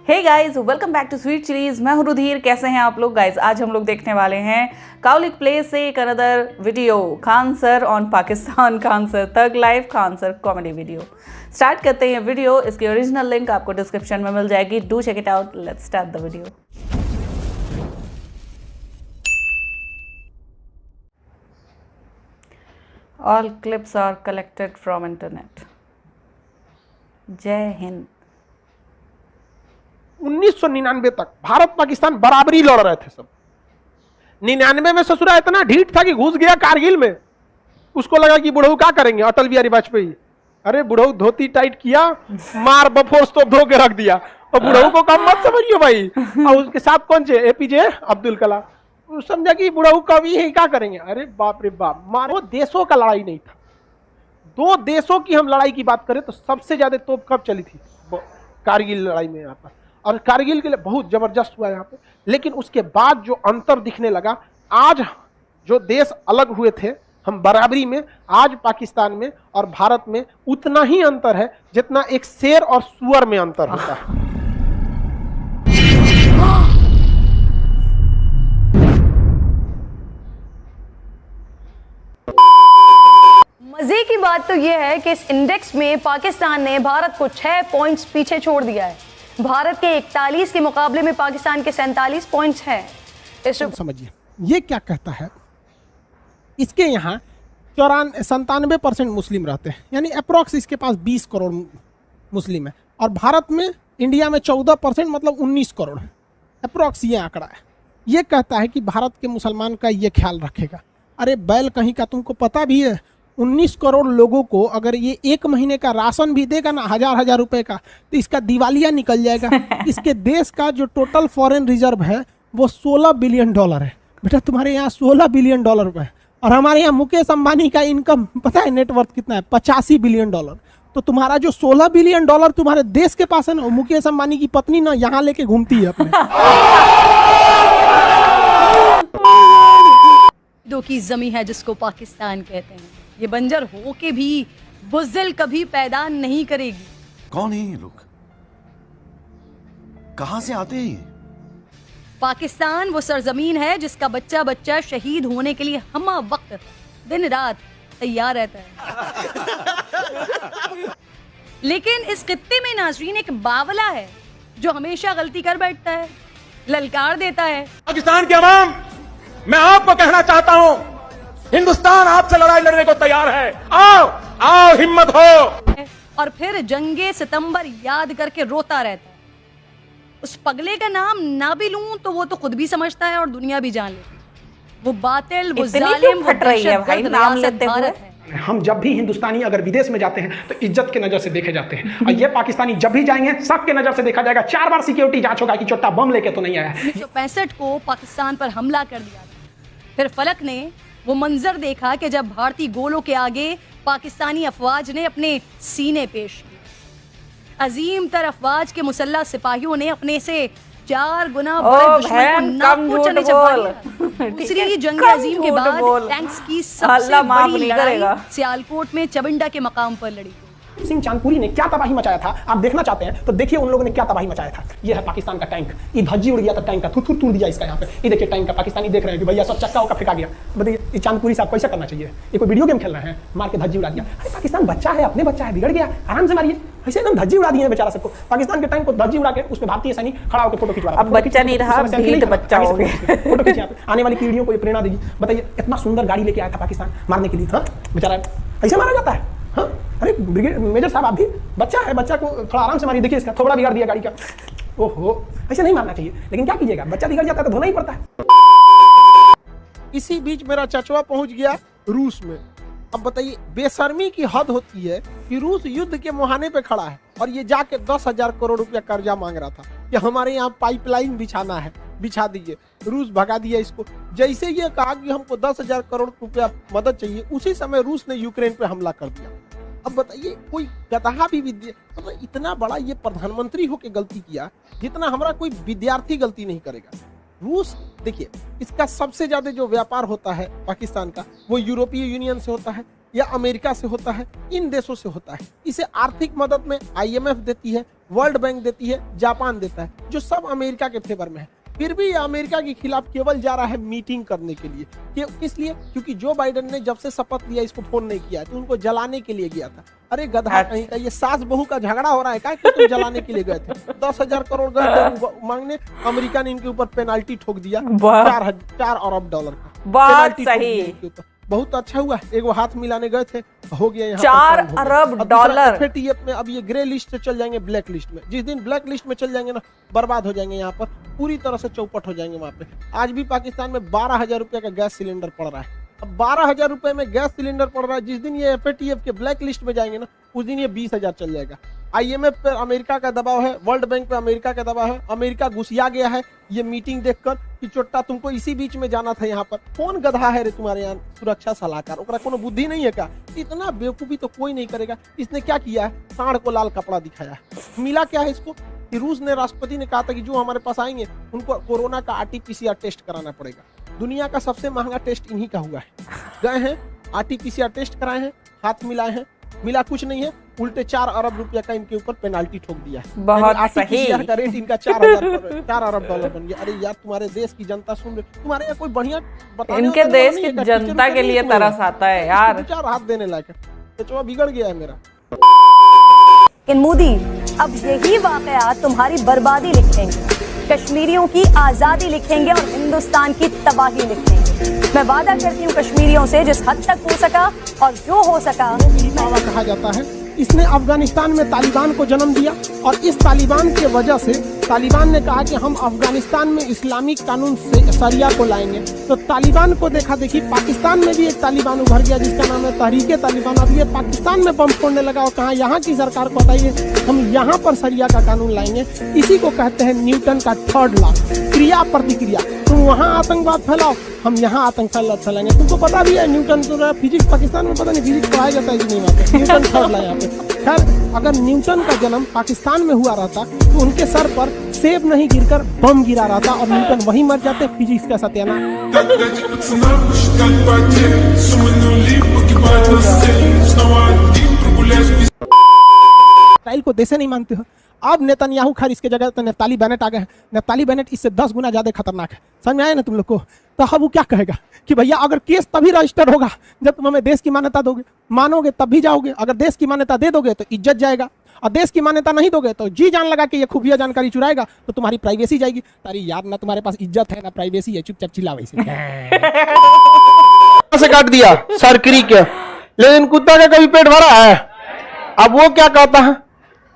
Hey guys, welcome back to sweet chillies. मैं हूं रुधिर। कैसे हैं आप लोग गाइस? आज हम लोग देखने वाले हैं काउलिक प्ले से एक another video, Khan sir on Pakistan, Khan sir tug life, Khan sir comedy video. Start करते हैं वीडियो। इसकी ओरिजिनल लिंक आपको डिस्क्रिप्शन में मिल जाएगी। Do check it out. Let's start the video. All clips are collected from internet. जय हिंद। 1999 तक भारत पाकिस्तान बराबरी लड़ रहे थे सब। 99 में ससुरा इतना ढीठ था कि घुस गया कारगिल में। उसको लगा कि बुढ़ऊ क्या करेंगे, अटल बिहारी वाजपेयी। अरे बुढ़ऊ धोती टाइट किया, मार बफोर्स तो धो के रख दिया। और बुढ़ऊ को कम मत समझिए भाई। और उसके साथ कौन से एपीजे अब्दुल कलाम। समझा कि बुढ़ऊ कवि है, क्या करेंगे। अरे बाप रे बाप, मारो देशों का लड़ाई नहीं था। दो देशों की हम लड़ाई की बात करें तो सबसे ज्यादा तोप कब चली थी? कारगिल लड़ाई में यहाँ पर। और कारगिल के लिए बहुत जबरदस्त हुआ यहाँ पे। लेकिन उसके बाद जो अंतर दिखने लगा, आज जो देश अलग हुए थे हम बराबरी में, आज पाकिस्तान में और भारत में उतना ही अंतर है जितना एक शेर और सुअर में अंतर होता है। मजे की बात तो यह है कि इस इंडेक्स में पाकिस्तान ने भारत को 6 पॉइंट्स पीछे छोड़ दिया है। भारत के 41 के मुकाबले में पाकिस्तान के 47 पॉइंट्स हैं। समझिए ये क्या कहता है, इसके यहाँ 97% मुस्लिम रहते हैं, यानी अप्रोक्स इसके पास 20 करोड़ मुस्लिम है। और भारत में, इंडिया में 14%, मतलब 19 करोड़ अप्रोक्स ये आंकड़ा है। ये कहता है कि भारत के मुसलमान का ये ख्याल रखेगा। अरे बैल कहीं का, तुमको पता भी है 19 करोड़ लोगों को अगर ये एक महीने का राशन भी देगा ना, हजार रुपए का, तो इसका दिवालिया निकल जाएगा। इसके देश का जो टोटल फॉरेन रिजर्व है वो $16 बिलियन है। बेटा तुम्हारे यहाँ $16 बिलियन है। और हमारे यहाँ मुकेश अंबानी का इनकम पता है नेटवर्थ कितना है? $85 बिलियन। तो तुम्हारा जो $16 बिलियन तुम्हारे देश के पास है ना, मुकेश अंबानी की पत्नी ना यहाँ लेके घूमती है अपने। दो की जमी है जिसको पाकिस्तान कहते हैं। ये बंजर हो के भी बुज़दिल कभी पैदा नहीं करेगी। कौन है ये लोग? कहां से आते हैं? पाकिस्तान वो सरजमीन है जिसका बच्चा बच्चा शहीद होने के लिए हम वक्त दिन रात तैयार रहता है। लेकिन इस खित्ते में नाजरीन एक बावला है जो हमेशा गलती कर बैठता है, ललकार देता है। पाकिस्तान के अवाम, मैं आपको कहना चाहता हूं, हिंदुस्तान आपसे लड़ाई लड़ने को तैयार है। आओ आओ, हिम्मत हो। और फिर जंगे सितंबर याद करके रोता रहता है। उस पगले का नाम ना भी लूं तो वो तो खुद भी समझता है और दुनिया भी जान लेती है। वो बातिल, वो जालिम, वो दहशतगर्द रियासत भारत है। हम जब भी हिंदुस्तानी अगर विदेश में जाते हैं तो इज्जत के नजर से देखे जाते हैं, और ये पाकिस्तानी जब भी जाएंगे सबके नजर से देखा जाएगा। 4 बार सिक्योरिटी जांच होगा कि चोट्टा बम लेके तो नहीं आया। 1965 को पाकिस्तान पर हमला कर दिया। फिर फलक ने वो मंजर देखा कि जब भारतीय गोलों के आगे पाकिस्तानी अफवाज ने अपने सीने पेश किए। अजीम तर अफवाज के मुसल्लह सिपाहियों ने अपने से 4 गुना बड़े दुश्मन को नाक चने चबा लिया। दूसरी जंग अजीम के बाद टैंक्स की सबसे बड़ी लड़ाई सियालकोट में चबिंडा के मकाम पर लड़ी। सिंह चांदपुरी ने क्या तबाही मचाया था, आप देखना चाहते हैं तो देखिए उन लोगों ने क्या तबाही मचाया था। ये है पाकिस्तान का टैंक, ये धज्जी उड़ गया था टैंक का, थुथुर तोड़ दिया इसका। यहाँ पे ये देखिए टैंक का, पाकिस्तानी देख रहे हैं कि भैया सब चक्का होकर फेंका गया। बताइए ये चांदपुरी साहब कैसा करना चाहिए? ये कोई वीडियो गेम खेल रहे हैं, मार के धज्जी उड़ा दिया। अरे पाकिस्तान बच्चा है, अपने बच्चा है, बिगड़ गया, आराम से मारिए। ऐसे एकदम धज्जी उड़ा दिए बेचारा सबको। पाकिस्तान के टैंक को धज्जी उड़ा के उसमें भारतीय सैनिक खड़ा होकर फोटो खिंचवा रहा है। अब बच्चा नहीं रहा, बच्चा हो गया। फोटो खींचे, आने वाली पीढ़ियों को ये प्रेरणा देगी। बताइए इतना सुंदर गाड़ी लेके आया था पाकिस्तान मारने के लिए। हाँ बेचारा ऐसे मारा जाता है? हाँ अरे ब्रिगेड मेजर साहब, आप भी बच्चा है, बच्चा को थोड़ा आराम से मारिए। देखिए इसका थोड़ा बिगाड़ दिया गाड़ी का। ओहो, ऐसे नहीं मारना चाहिए, लेकिन क्या कीजिएगा, बच्चा बिगड़ जाता है तो धोना ही पड़ता है। इसी बीच मेरा चचवा पहुंच गया रूस में। अब बताइए बेशर्मी की हद होती है कि रूस युद्ध के मुहाने पे खड़ा है और ये जाके 10,000 करोड़ रुपया कर्जा मांग रहा था कि हमारे यहाँ पाइपलाइन बिछाना है, बिछा दीजिए। रूस भगा दिया इसको। जैसे ये कहा कि हमको 10,000 करोड़ रुपया मदद चाहिए, उसी समय रूस ने यूक्रेन पे हमला कर दिया। अब बताइए कोई गधा भी मतलब इतना बड़ा ये प्रधानमंत्री होके गलती किया जितना हमारा कोई विद्यार्थी गलती नहीं करेगा। रूस देखिए, इसका सबसे ज्यादा जो व्यापार होता है पाकिस्तान का वो यूरोपीय यूनियन से होता है, या अमेरिका से होता है, इन देशों से होता है। इसे आर्थिक मदद में IMF देती है, वर्ल्ड बैंक देती है, जापान देता है, जो सब अमेरिका के फेवर में है। फिर भी ये अमेरिका के खिलाफ केवल जा रहा है मीटिंग करने के लिए। किस लिए? क्योंकि जो बाइडेन ने जब से शपथ लिया इसको फोन नहीं किया, तो उनको जलाने के लिए गया था। अरे गधा कहीं का, ये सास बहू का झगड़ा हो रहा है क्या कि तुम जलाने के लिए गए थे? 10,000 करोड़ गए थे मांगने, अमेरिका ने इनके ऊपर पेनाल्टी ठोक दिया $4 अरब का। बात सही, बहुत अच्छा हुआ। एक वो हाथ मिलाने गए थे, हो गया यहाँ $4 अरब। FATF में अब ये ग्रे लिस्ट से चल जाएंगे ब्लैक लिस्ट में। जिस दिन ब्लैक लिस्ट में चल जाएंगे ना, बर्बाद हो जाएंगे, यहाँ पर पूरी तरह से चौपट हो जाएंगे। वहाँ पे आज भी पाकिस्तान में 12,000 रुपए का गैस सिलेंडर पड़ रहा है। अब 12,000 रुपए में गैस सिलेंडर पड़ रहा है। जिस दिन ये FATF के ब्लैक लिस्ट में जाएंगे ना, उस दिन ये 20,000 चल जाएगा। IMF पे अमेरिका का दबाव है, वर्ल्ड बैंक पे अमेरिका का दबाव है। अमेरिका घुसिया गया है ये मीटिंग देखकर कि चोट्टा तुमको इसी बीच में जाना था। यहाँ पर कौन गधा है रे तुम्हारे यहाँ सुरक्षा सलाहकार? ओकरा कोनो बुद्धि नहीं है क्या? इतना बेवकूफी तो कोई नहीं करेगा। इसने क्या किया है? सांड को लाल कपड़ा दिखाया है। मिला क्या है इसको कि रूस ने, राष्ट्रपति ने कहा था कि जो हमारे पास आएंगे उनको कोरोना का RT-PCR टेस्ट कराना पड़ेगा। दुनिया का सबसे महंगा टेस्ट इन्हीं का हुआ है। गए हैं, RT-PCR टेस्ट कराए हैं, हाथ मिलाए हैं, मिला कुछ नहीं है, उल्टे 4 अरब रुपया का इनके ऊपर पेनाल्टी ठोक दिया है। बहुत सही। RT-PCR का रेट इनका $4 अरब बन गया। अरे यार, तुम्हारे देश की जनता सुन रही, तुम्हारे यहाँ कोई बढ़िया इनके देश की जनता के लिए तरस आता है यार। 4 हाथ देने लायक है, तो बिगड़ गया है मेरा। मोदी अब यही वाकयात तुम्हारी बर्बादी लिखेंगे, कश्मीरियों की आजादी लिखेंगे और हिंदुस्तान की तबाही लिखेंगे। मैं वादा करती हूँ कश्मीरियों से, जिस हद तक हो सका और जो हो सका। दावा कहा जाता है इसने अफगानिस्तान में तालिबान को जन्म दिया, और इस तालिबान के वजह से तालिबान ने कहा कि हम अफगानिस्तान में इस्लामिक कानून से शरिया को लाएंगे। तो तालिबान को देखा देखी पाकिस्तान में भी एक तालिबान उभर गया जिसका नाम है तहरीके तालिबान। अब ये पाकिस्तान में बम फोड़ने लगा और कहा यहाँ की सरकार को बताइए हम यहाँ पर शरिया का कानून लाएंगे। इसी को कहते हैं न्यूटन का 3rd लॉ, क्रिया प्रतिक्रिया। तुम वहाँ आतंकवाद फैलाओ, हम यहाँ आतंकवाद फैलाएंगे। तुमको पता भी है न्यूटन तो फिजिक्स पाकिस्तान में पता नहीं फिजिक्स पढ़ाया जाता है कि नहीं वहाँ पे। न्यूटन 3rd लॉ यहाँ पे। खैर, अगर न्यूटन का जन्म पाकिस्तान में हुआ रहता तो उनके सर पर सेब नहीं गिरकर बम गिरा रहता और न्यूटन वहीं मर जाते। फिजिक्स का सत्यानाश। इसराइल को देश नहीं मानते हो। अब नेतन्याहू खैर इसके जगह तो नफ्ताली बेनेट आ गए हैं। नफ्ताली बेनेट इससे 10 गुना ज्यादा खतरनाक है। समझ में आया ना तुम लोग को? तो अब वो क्या कहेगा कि भैया अगर केस तभी रजिस्टर होगा जब तुम हमें देश की मान्यता दोगे, मानोगे तब भी जाओगे। अगर देश की मान्यता दे दोगे तो इज्जत जाएगा, और देश की मान्यता नहीं दोगे तो जी जान लगा कि ये खुफिया जानकारी चुराएगा तो तुम्हारी प्राइवेसी जाएगी। अरे यार, ना तुम्हारे पास इज्जत है ना प्राइवेसी है, चुपचाप चिल्ला वैसे से काट दिया सरकरी के। लेकिन कुत्ता का कभी पेट भरा है? अब वो क्या कहता है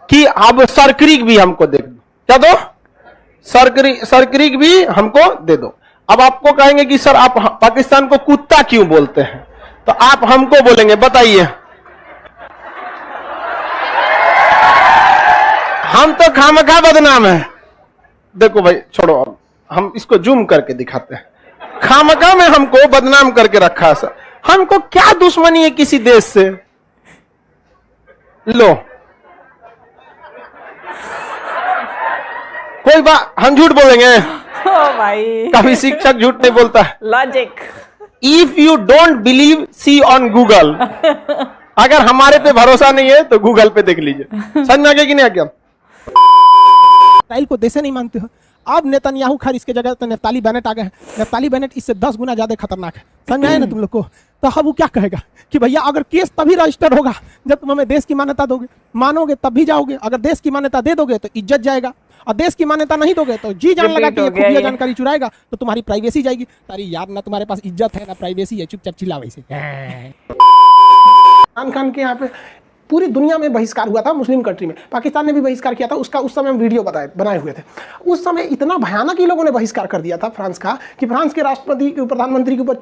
कि अब सरकरीक भी हमको दे दो। क्या दो? सरकरीक भी हमको दे दो। अब आपको कहेंगे कि सर आप पाकिस्तान को कुत्ता क्यों बोलते हैं, तो आप हमको बोलेंगे बताइए। हम तो खामखा बदनाम है। देखो भाई छोड़ो, अब हम इसको जूम करके दिखाते हैं। खामखा में हमको बदनाम करके रखा है सर। हमको क्या दुश्मनी है किसी देश से? लो, कोई बात, हम झूठ बोलेंगे? भाई कभी शिक्षक झूठ नहीं बोलता है। Logic. If you don't believe, see on Google. अगर हमारे पे भरोसा नहीं है तो गूगल पे देख लीजिए। समझ में आ गया कि नहीं आ गया? इसराइल को देश नहीं मानते हो। अब नेतन्याहू खैर इसके जगह तो नफ्ताली बेनेट आ गए हैं। नफ्ताली बेनेट इससे 10 गुना ज्यादा खतरनाक है। समझ में आया ना तुम लोग को? तो अब वो क्या कहेगा कि भैया अगर केस तभी रजिस्टर होगा जब तुम हमें देश की मान्यता दोगे, मानोगे तब भी जाओगे। अगर देश की मान्यता दे दोगे तो इज्जत जाएगा, और देश की मान्यता नहीं दोगे तो जी जान लगा कि ये खुफिया जानकारी चुराएगा तो तुम्हारी प्राइवेसी जाएगी। अरे यार, ना तुम्हारे पास इज्जत है ना प्राइवेसी है, चुपचाप चिल्ला वैसे। इमरान खान के यहाँ पे पूरी दुनिया में बहिष्कार हुआ था, मुस्लिम कंट्री में। पाकिस्तान ने भी बहिष्कार किया था उसका। उस समय हम वीडियो बनाए हुए थे। उस समय इतना भयानक ही लोगों ने बहिष्कार कर दिया था फ्रांस का कि फ्रांस के राष्ट्रपति प्रधानमंत्री के ऊपर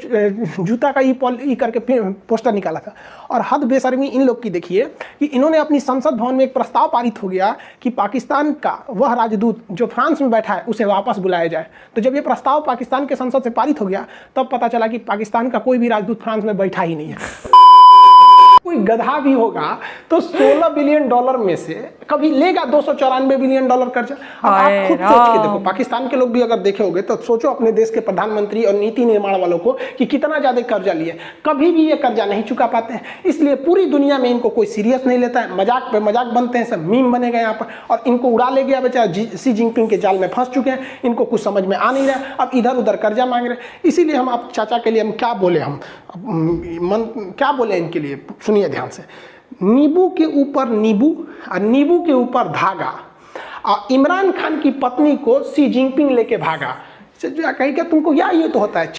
जूता का ई करके पोस्टर निकाला था। और हद बेशर्मी इन लोग की देखिए कि इन्होंने अपनी संसद भवन में एक प्रस्ताव पारित हो गया कि पाकिस्तान का वह राजदूत जो फ्रांस में बैठा है उसे वापस बुलाया जाए। तो जब ये प्रस्ताव पाकिस्तान के संसद से पारित हो गया तब पता चला कि पाकिस्तान का कोई भी राजदूत फ्रांस में बैठा ही नहीं है। कोई गधा भी होगा तो $16 बिलियन में से कभी लेगा 294 बिलियन डॉलर कर्जा। अब आप खुद सोच के देखो, पाकिस्तान के लोग भी अगर देखे होंगे तो सोचो अपने देश के प्रधानमंत्री और नीति निर्माण वालों को कि कितना ज्यादा कर्जा लिए, कभी भी ये कर्जा नहीं चुका पाते हैं। इसलिए पूरी दुनिया में इनको कोई सीरियस नहीं लेता है, मजाक पे मजाक बनते हैं, सब मीम बने गए यहाँ पर, और इनको उड़ा ले गया बेचारा। सी जिनपिंग के जाल में फंस चुके हैं, इनको कुछ समझ में आ नहीं रहा, अब इधर उधर कर्जा मांग रहे हैं। इसीलिए हम आप चाचा के लिए हम क्या बोले, क्या बोले इनके लिए, सुनिए ध्यान से। नींबू के ऊपर नींबू और नींबू के ऊपर धागा, और इमरान खान की पत्नी को सी जिनपिंग लेके भागा। कहीं क्या तुमको या ये तो होता है।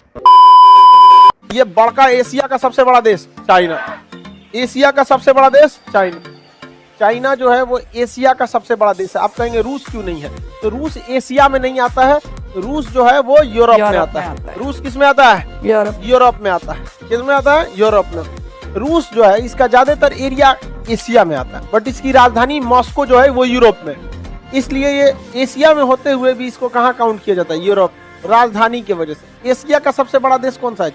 ये बड़का एशिया का सबसे बड़ा देश चाइना, एशिया का सबसे बड़ा देश चाइना, चाइना जो है वो एशिया का सबसे बड़ा देश है। आप कहेंगे रूस क्यों नहीं है, तो रूस एशिया में नहीं आता है, रूस जो है वो यूरोप में आता है। रूस किस में आता है? यूरोप में आता है। किस में आता है? यूरोप में। रूस जो है इसका ज्यादातर एरिया एशिया में आता है, बट इसकी राजधानी मॉस्को जो है वो यूरोप में, इसलिए ये एशिया में होते हुए भी इसको कहाँ काउंट किया जाता है? यूरोप, राजधानी की वजह से। एशिया का सबसे बड़ा देश कौन सा है?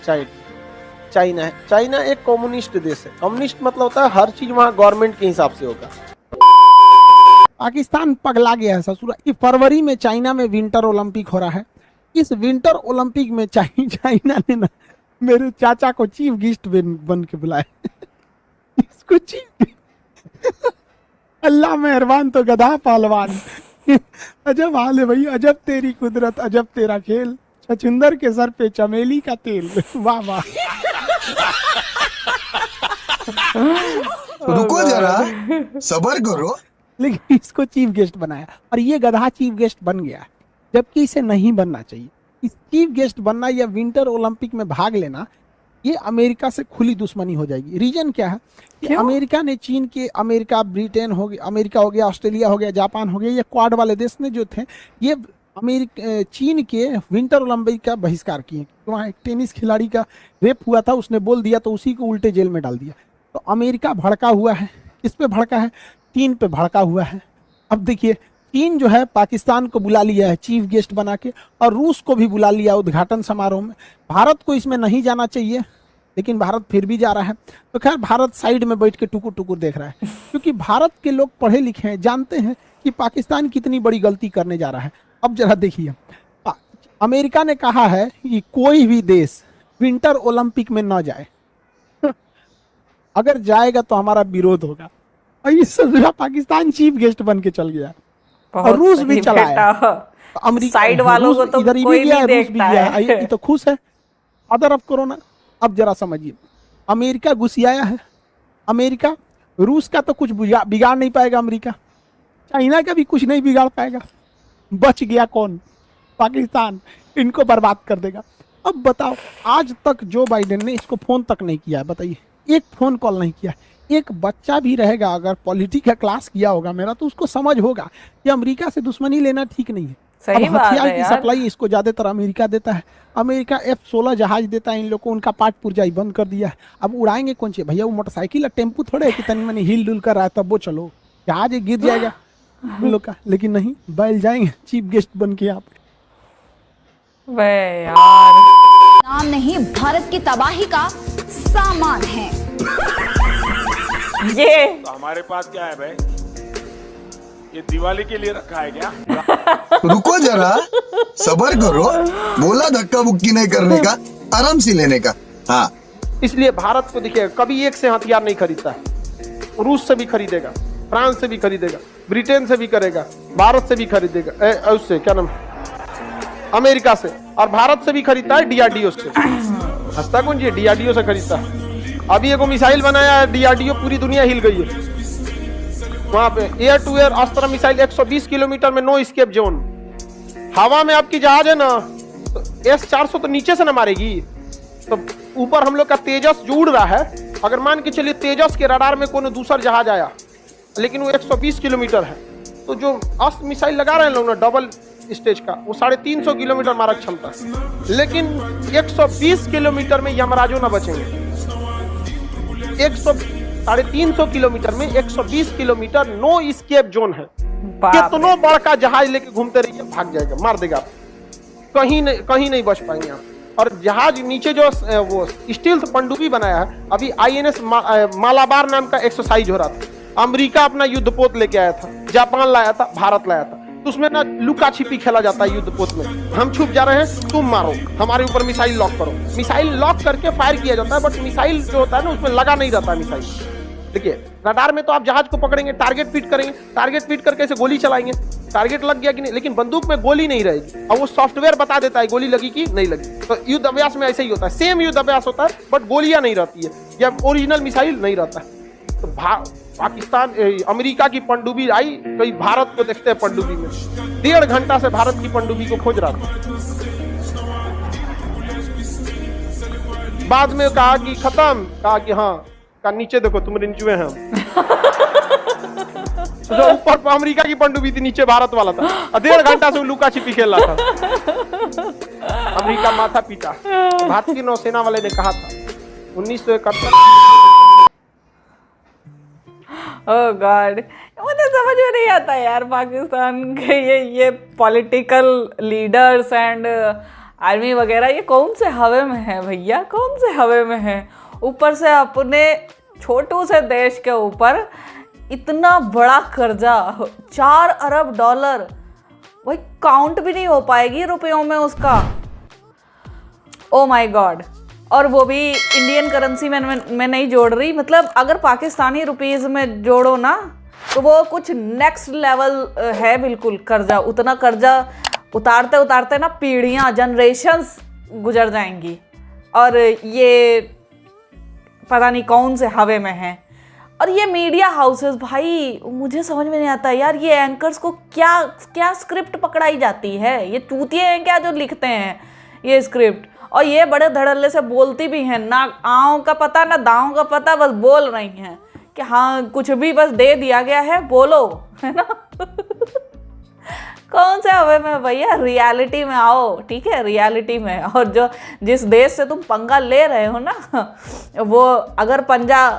चाइना है। चाइना एक कम्युनिस्ट देश है। कम्युनिस्ट मतलब होता है हर चीज वहाँ गवर्नमेंट के हिसाब से होगा। पाकिस्तान पगला गया है ससुरा। कि फरवरी में चाइना में विंटर ओलंपिक हो रहा है। इस विंटर ओलंपिक में चाइना ने ना मेरे चाचा को चीफ गेस्ट बन के बुलाया। इसको चीफ अल्लाह मेहरबान तो गधा पहलवान। अजब हाल है भाई, अजब तेरी कुदरत, अजब तेरा खेल। छछुंदर के सर पे चमेली का तेल। वाह वाह। रुको जरा, सबर करो। लेकिन इसको चीफ गेस्ट बनाया और ये गधा चीफ गेस्ट बन गया, जबकि इसे नहीं बनना चाहिए। इस चीफ गेस्ट बनना या विंटर ओलंपिक में भाग लेना, ये अमेरिका से खुली दुश्मनी हो जाएगी। रीजन क्या है कि अमेरिका ने चीन के, अमेरिका ब्रिटेन हो गया, अमेरिका हो गया, ऑस्ट्रेलिया हो गया, जापान हो गया, ये क्वाड वाले देश ने जो थे ये चीन के विंटर ओलंपिक का बहिष्कार किए। वहाँ एक टेनिस खिलाड़ी का रेप हुआ था, उसने बोल दिया तो उसी को उल्टे जेल में डाल दिया। तो अमेरिका भड़का हुआ है। किस पे भड़का है? चीन पे भड़का हुआ है। अब देखिए चीन जो है पाकिस्तान को बुला लिया है चीफ गेस्ट बना के, और रूस को भी बुला लिया उद्घाटन समारोह में। भारत को इसमें नहीं जाना चाहिए, लेकिन भारत फिर भी जा रहा है। तो खैर भारत साइड में बैठ के टुकुर टुकुर देख रहा है, क्योंकि भारत के लोग पढ़े लिखे हैं, जानते हैं कि पाकिस्तान कितनी बड़ी गलती करने जा रहा है। अब जरा देखिए, अमेरिका ने कहा है कि कोई भी देश विंटर ओलंपिक में न जाए, अगर जाएगा तो हमारा विरोध होगा। और ये सब पाकिस्तान चीफ गेस्ट बन के चल गया, और रूस भी चला है। तो अमेरिका साइड वालों को तो इधर कोई भी गया, नहीं रूस भी देखता गया, है। ये तो खुश है अदर ऑफ कोरोना। अब जरा समझिए, अमेरिका घुसियाया है। अमेरिका रूस का तो कुछ बिगाड़ नहीं पाएगा, अमेरिका चाइना का भी कुछ नहीं बिगाड़ पाएगा। बच गया कौन? पाकिस्तान। इनको बर्बाद कर देगा। अब बताओ, आज तक जो बाइडेन ने इसको फोन तक नहीं किया है, बताइए, एक फोन कॉल नहीं किया। एक बच्चा भी रहेगा अगर पॉलिटिक्स का क्लास किया होगा मेरा, तो उसको समझ होगा कि अमेरिका से दुश्मनी लेना ठीक नहीं है। सही बात हथियार है की यार। सप्लाई इसको ज्यादातर अमेरिका देता है। अमेरिका F-16 जहाज देता है इन लोग को, उनका पार्ट पुर्जाई बंद कर दिया है। अब उड़ाएंगे कौन से भैया? वो मोटरसाइकिल और टेम्पू थोड़े है कि तनी मनी हिल डुल कर रहा है तब वो चलो, जहाज गिर जाएगा उन लोग का। लेकिन नहीं, बैल जाएंगे चीफ गेस्ट बन के यहाँ पे। वे यार, नाम नहीं, भारत की तबाही का सामान है। ये तो हमारे पास क्या है भाई? ये दिवाली के लिए रखा है क्या? रुको जरा, सबर करो। बोला धक्का बुक्की नहीं करने का, आराम से लेने का। हाँ, इसलिए भारत को देखिए कभी एक से हथियार नहीं खरीदता है। रूस से भी खरीदेगा, फ्रांस से भी खरीदेगा, ब्रिटेन से भी करेगा, भारत से भी खरीदेगा, उससे क्या नाम, अमेरिका से, और भारत से भी खरीदता है DRDO से। हंसता कौन जी? DRDO से खरीदता है। अभी एगो मिसाइल बनाया है DRDO, पूरी दुनिया हिल गई है। वहां पे एयर टू एयर अस्त्र मिसाइल 120 किलोमीटर में, नो एस्केप जोन। हवा में आपकी जहाज है ना, तो S-400 तो नीचे से ना मारेगी, तो ऊपर हम लोग का तेजस जो उड़ रहा है, अगर मान के चलिए तेजस के रडार में कोई दूसरा जहाज आया, लेकिन वो 120 किलोमीटर है, तो जो अस्त्र मिसाइल लगा रहे हैं लोग ना डबल स्टेज का, वो 350 किलोमीटर मारक क्षमता, लेकिन 120 किलोमीटर में यमराजो ना बचेंगे। 350 किलोमीटर में 120 किलोमीटर नो एस्केप जोन है। कितनों बड़का जहाज लेके घूमते रहिए, भाग जाएगा, मार देगा आप, कहीं नहीं बच पाएंगे आप। और जहाज नीचे जो वो स्टील पनडुब्बी बनाया है, अभी INS मालाबार नाम का एक्सरसाइज हो रहा था, अमेरिका अपना युद्धपोत लेके आया था, जापान लाया था, भारत लाया था, तो उसमें ना लुका छिपी खेला जाता है युद्धपोत में। हम छुप जा रहे हैं, तुम मारो, हमारे ऊपर मिसाइल लॉक करो, मिसाइल लॉक करके फायर किया जाता है। बट मिसाइल जो होता है ना उसमें लगा नहीं रहता है मिसाइल। देखिए रडार में तो आप जहाज को पकड़ेंगे, टारगेट फिट करेंगे, टारगेट फिट करके ऐसे गोली चलाएंगे, टारगेट लग गया कि नहीं, लेकिन बंदूक में गोली नहीं रहेगी और वो सॉफ्टवेयर बता देता है गोली लगी कि नहीं लगी। तो युद्ध अभ्यास में ऐसे ही होता है, सेम युद्ध अभ्यास होता है बट गोलियां नहीं रहती है या ओरिजिनल मिसाइल नहीं रहता है। तो पाकिस्तान अमेरिका की पनडुब्बी आई, कई भारत को देखते हैं पनडुब्बी में, 1.5 घंटा से भारत की पनडुब्बी को खोज रहा था। बाद में कहा कि खत्म, कहा कि हाँ, का नीचे देखो तुम रिंचुए हैं। जो ऊपर अमेरिका की पनडुब्बी थी, नीचे भारत वाला था, 1.5 घंटा से वो लुका छिपी खेल रहा था। अमेरिका माथा पीटा। भारतीय नौसेना वाले ने कहा था 1971। ओह गॉड, मुझे समझ में नहीं आता यार पाकिस्तान के ये पॉलिटिकल लीडर्स एंड आर्मी वगैरह ये कौन से हवे में है भैया, कौन से हवे में है। ऊपर से अपने छोटू से देश के ऊपर इतना बड़ा कर्जा, 4 अरब डॉलर, भाई काउंट भी नहीं हो पाएगी रुपयों में उसका। Oh my God. और वो भी इंडियन करेंसी में मैं नहीं जोड़ रही, मतलब अगर पाकिस्तानी रुपीस में जोड़ो ना तो वो कुछ नेक्स्ट लेवल है बिल्कुल कर्जा। उतना कर्जा उतारते उतारते ना पीढ़ियाँ, जनरेशन्स गुजर जाएंगी। और ये पता नहीं कौन से हवे में है। और ये मीडिया हाउसेस, भाई मुझे समझ में नहीं आता यार, ये एंकर्स को क्या क्या स्क्रिप्ट पकड़ाई जाती है। ये चूतिए हैं क्या जो लिखते हैं ये स्क्रिप्ट। और ये बड़े धड़ल्ले से बोलती भी हैं, ना आँव का पता ना दाँव का पता, बस बोल रही हैं कि हाँ कुछ भी बस दे दिया गया है बोलो, है ना। कौन से हवे में भैया, रियलिटी में आओ, ठीक है, रियलिटी में। और जो जिस देश से तुम पंगा ले रहे हो ना, वो अगर पंजा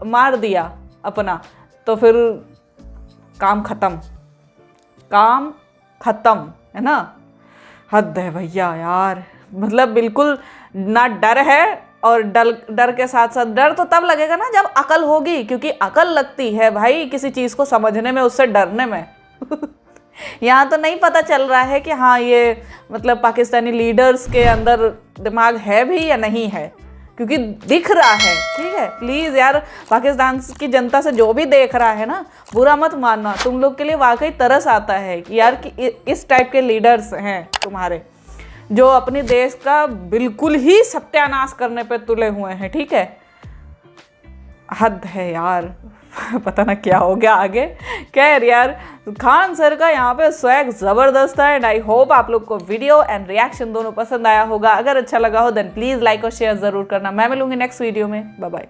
मार दिया अपना तो फिर काम खत्म, काम खत्म, है ना। हद है भैया यार, मतलब बिल्कुल ना डर है। और डर के साथ साथ डर तो तब लगेगा ना जब अकल होगी, क्योंकि अकल लगती है भाई किसी चीज़ को समझने में, उससे डरने में। यहाँ तो नहीं पता चल रहा है कि हाँ ये मतलब पाकिस्तानी लीडर्स के अंदर दिमाग है भी या नहीं है, क्योंकि दिख रहा है। ठीक है, प्लीज़ यार पाकिस्तान की जनता से जो भी देख रहा है ना, बुरा मत मानना। तुम लोग के लिए वाकई तरस आता है कि यार कि इस टाइप के लीडर्स हैं तुम्हारे, जो अपने देश का बिल्कुल ही सत्यानाश करने पे तुले हुए हैं। ठीक है, हद है यार। पता ना क्या हो गया आगे। खैर यार, खान सर का यहाँ पे स्वैग ज़बरदस्त है। एंड आई होप आप लोग को वीडियो एंड रिएक्शन दोनों पसंद आया होगा। अगर अच्छा लगा हो देन प्लीज़ लाइक और शेयर ज़रूर करना। मैं मिलूंगी नेक्स्ट वीडियो में। Bye bye.